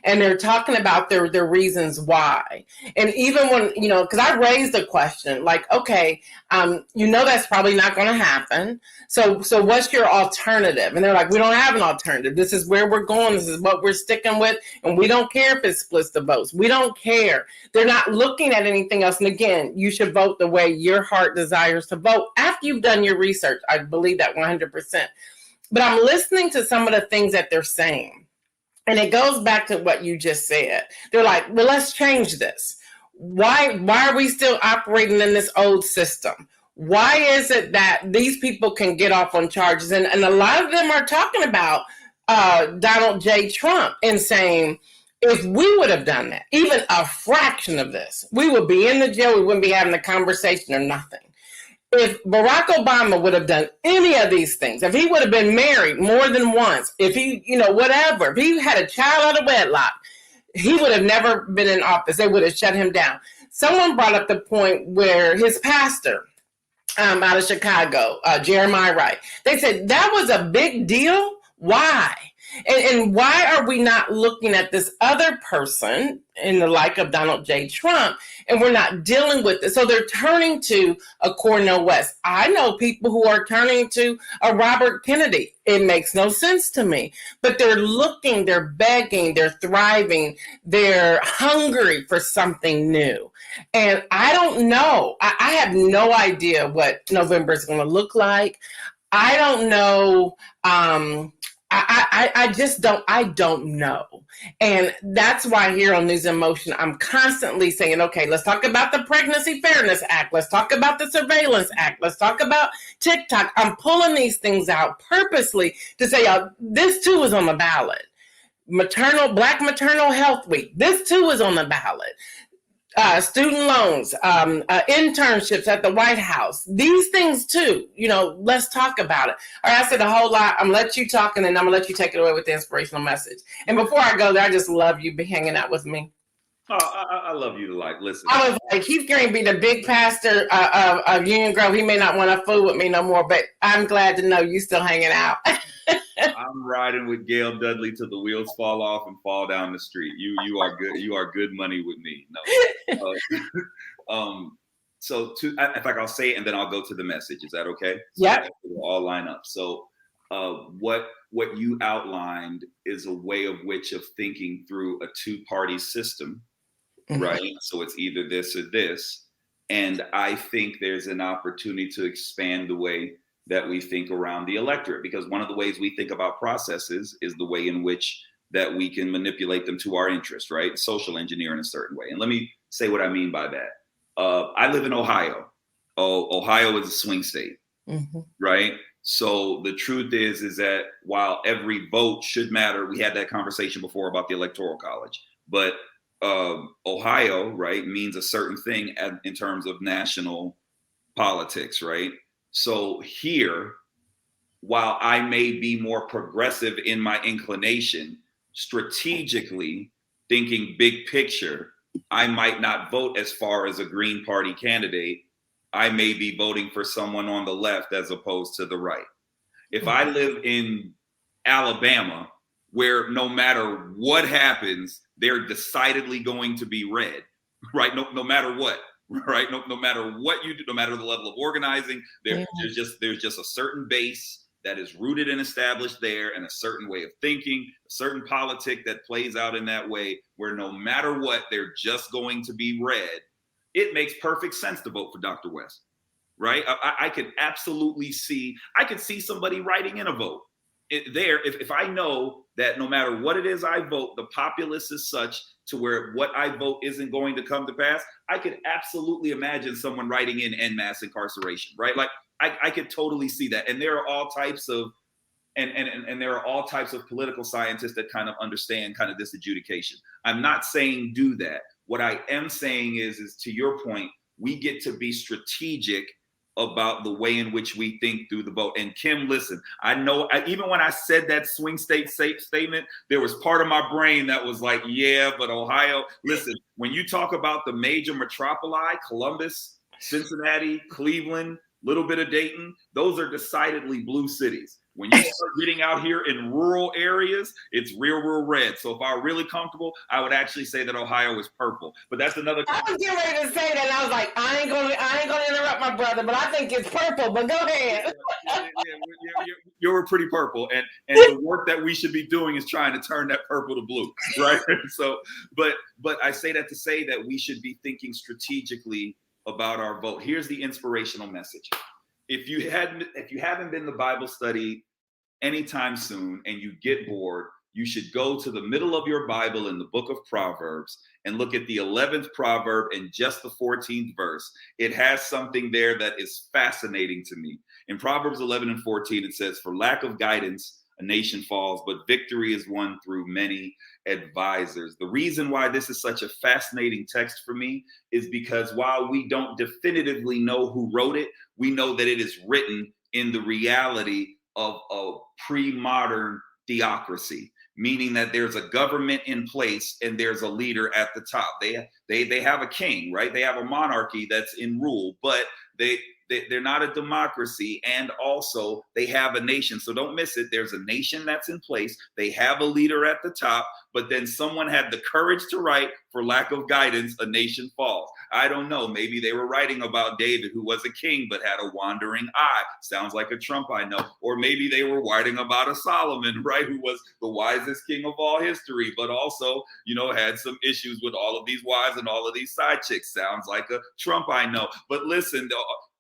And they're talking about their reasons why. And even when, because I raised the question, like, okay, that's probably not going to happen. So what's your alternative? And they're like, we don't have an alternative. This is where we're going. This is what we're sticking with. And we don't care if it splits the votes. We don't care. They're not looking at anything else. And again, you should vote the way your heart desires to vote after you've done your research. I believe that 100%. But I'm listening to some of the things that they're saying. And it goes back to what you just said. They're like, well, let's change this. Why are we still operating in this old system? Why is it that these people can get off on charges? And a lot of them are talking about Donald J. Trump and saying, if we would have done that, even a fraction of this, we would be in the jail. We wouldn't be having a conversation or nothing. If Barack Obama would have done any of these things, if he would have been married more than once, if he, whatever, if he had a child out of wedlock, he would have never been in office. They would have shut him down. Someone brought up the point where his pastor out of Chicago, Jeremiah Wright, they said that was a big deal. Why? And why are we not looking at this other person in the like of Donald J. Trump, and we're not dealing with it? So they're turning to a Cornel West. I know people who are turning to a Robert Kennedy. It makes no sense to me, but they're looking, they're begging, they're thriving, they're hungry for something new. And I don't know. I have no idea what November is going to look like. I don't know. I don't know. And that's why here on News in Motion, I'm constantly saying, okay, let's talk about the Pregnancy Fairness Act. Let's talk about the Surveillance Act. Let's talk about TikTok. I'm pulling these things out purposely to say, this too is on the ballot. Black Maternal Health Week. This too is on the ballot. Student loans, internships at the White House, these things too, let's talk about it. All right, I said a whole lot. I'm gonna let you talk, and then I'm gonna let you take it away with the inspirational message. And before I go there, I just love you hanging out with me. Oh, I love you to listen. I was like, he's going to be the big pastor of Union Grove. He may not want to fool with me no more, but I'm glad to know you still hanging out. I'm riding with Gail Dudley till the wheels fall off and fall down the street. You are good. You are good money with me. No. So in fact, I'll say it and then I'll go to the message. Is that okay? Yeah. So we'll all line up. So what you outlined is a way of thinking through a two-party system, mm-hmm. right? So it's either this or this. And I think there's an opportunity to expand the way that we think around the electorate, because one of the ways we think about processes is the way in which that we can manipulate them to our interest, right? Social engineer in a certain way. And let me say what I mean by that. I live in Ohio. Ohio is a swing state, right? So the truth is that while every vote should matter, we had that conversation before about the Electoral College, but Ohio, right, means a certain thing in terms of national politics, right? So here, while I may be more progressive in my inclination, strategically thinking big picture, I might not vote as far as a Green Party candidate. I may be voting for someone on the left as opposed to the right. If I live in Alabama, where no matter what happens, they're decidedly going to be red, right? No matter what, right? No matter what you do, no matter the level of organizing, there's just a certain base that is rooted and established there, and a certain way of thinking, a certain politic that plays out in that way, where no matter what, they're just going to be red. It makes perfect sense to vote for Dr. West, right? I could absolutely see, I could see somebody writing in a vote if I know that no matter what it is I vote, the populace is such to where what I vote isn't going to come to pass. I could absolutely imagine someone writing in en masse incarceration, right? Like I could totally see that. And there are all types of and there are all types of political scientists that kind of understand kind of this adjudication. I'm not saying do that. What I am saying is to your point, we get to be strategic about the way in which we think through the vote. And Kim, listen, I know even when I said that swing state statement, there was part of my brain that was like, yeah, but Ohio, listen, when you talk about the major metropoli, Columbus, Cincinnati, Cleveland, little bit of Dayton, those are decidedly blue cities. When you start getting out here in rural areas, it's real red. So if I were really comfortable, I would actually say that Ohio is purple. But that's another. I was getting ready to say that, and I was like, I ain't gonna interrupt my brother, but I think it's purple. But go ahead. You're pretty purple, and the work that we should be doing is trying to turn that purple to blue, right? So, but I say that to say that we should be thinking strategically about our vote. Here's the inspirational message. If you haven't been to Bible study anytime soon and you get bored, you should go to the middle of your Bible in the book of Proverbs and look at the 11th proverb and just the 14th verse. It has something there that is fascinating to me. In Proverbs 11 and 14, it says, "For lack of guidance, a nation falls, but victory is won through many advisors." The reason why this is such a fascinating text for me is because while we don't definitively know who wrote it, we know that it is written in the reality of a pre-modern theocracy, meaning that there's a government in place and there's a leader at the top. They have a king, right? They have a monarchy that's in rule, but they're not a democracy, and also they have a nation. So don't miss it. There's a nation that's in place. They have a leader at the top, but then someone had the courage to write, "For lack of guidance, a nation falls." I don't know. Maybe they were writing about David, who was a king but had a wandering eye. Sounds like a Trump I know. Or maybe they were writing about a Solomon, right, who was the wisest king of all history, but also, had some issues with all of these wives and all of these side chicks. Sounds like a Trump I know. But listen,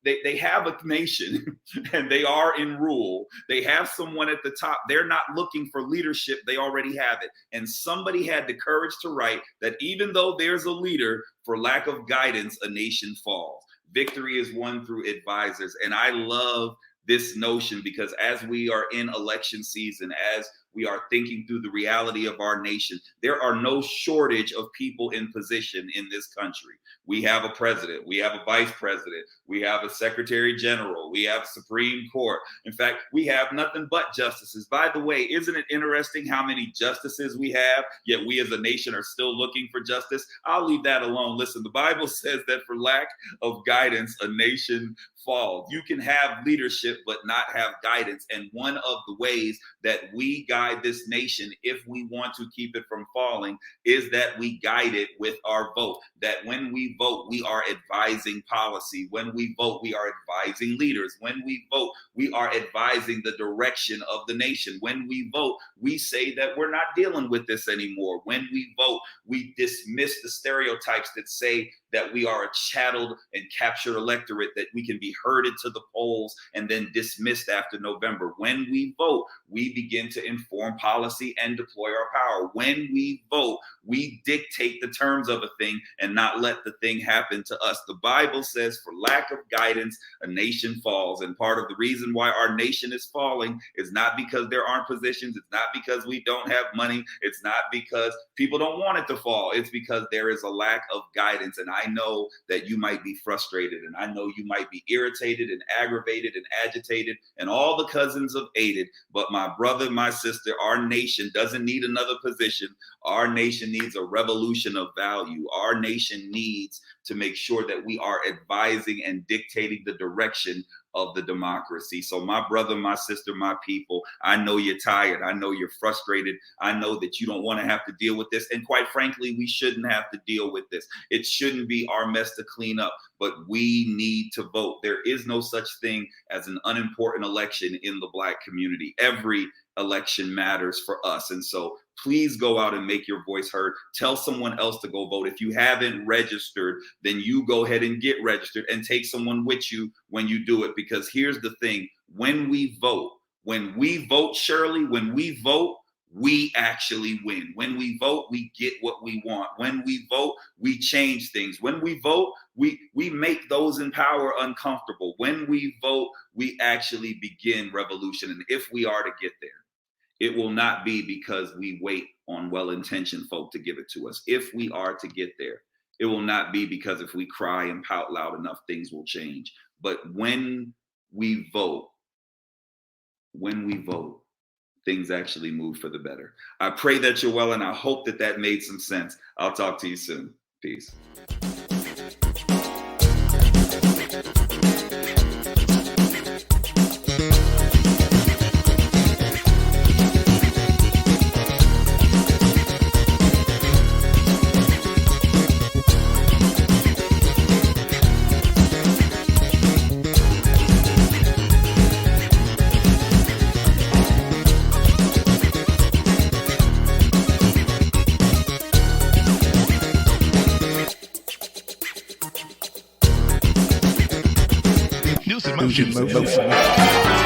they have a nation and they are in rule. They have someone at the top. They're not looking for leadership. They already have it. And somebody had the courage to write that even though there's a leader, for lack of guidance, a nation falls. Victory is won through advisors. And I love this notion because as we are in election season, as we are thinking through the reality of our nation, there are no shortage of people in position in this country. We have a president, we have a vice president, we have a secretary general, we have Supreme Court. In fact, we have nothing but justices. By the way, isn't it interesting how many justices we have, yet we as a nation are still looking for justice? I'll leave that alone. Listen, the Bible says that for lack of guidance, a nation falls. You can have leadership, but not have guidance. And one of the ways that we guide this nation, if we want to keep it from falling, is that we guide it with our vote. That when we vote, we are advising policy. When we vote, we are advising leaders. When we vote, we are advising the direction of the nation. When we vote, we say that we're not dealing with this anymore. When we vote, we dismiss the stereotypes that say that we are a chatteled and captured electorate, that we can be herded to the polls and then dismissed after November. When we vote, we begin to inform inform policy and deploy our power. When we vote, we dictate the terms of a thing and not let the thing happen to us. The Bible says, for lack of guidance, a nation falls. And part of the reason why our nation is falling is not because there aren't positions. It's not because we don't have money. It's not because people don't want it to fall. It's because there is a lack of guidance. And I know that you might be frustrated, and I know you might be irritated and aggravated and agitated and all the cousins of aided. But my brother, my sister, our nation doesn't need another position. Our nation needs a revolution of value. Our nation needs to make sure that we are advising and dictating the direction of the democracy. So my brother, my sister, my people, I know you're tired. I know you're frustrated. I know that you don't want to have to deal with this. And quite frankly, we shouldn't have to deal with this. It shouldn't be our mess to clean up, but we need to vote. There is no such thing as an unimportant election in the Black community. Every election matters for us. And so please go out and make your voice heard. Tell someone else to go vote. If you haven't registered, then you go ahead and get registered and take someone with you when you do it. Because here's the thing, when we vote, Shirley, when we vote, we actually win. When we vote, we get what we want. When we vote, we change things. When we vote, we make those in power uncomfortable. When we vote, we actually begin revolution. And if we are to get there, it will not be because we wait on well-intentioned folk to give it to us. If we are to get there, it will not be because if we cry and pout loud enough, things will change. But when we vote, things actually move for the better. I pray that you're well, and I hope that that made some sense. I'll talk to you soon. Peace. Motion.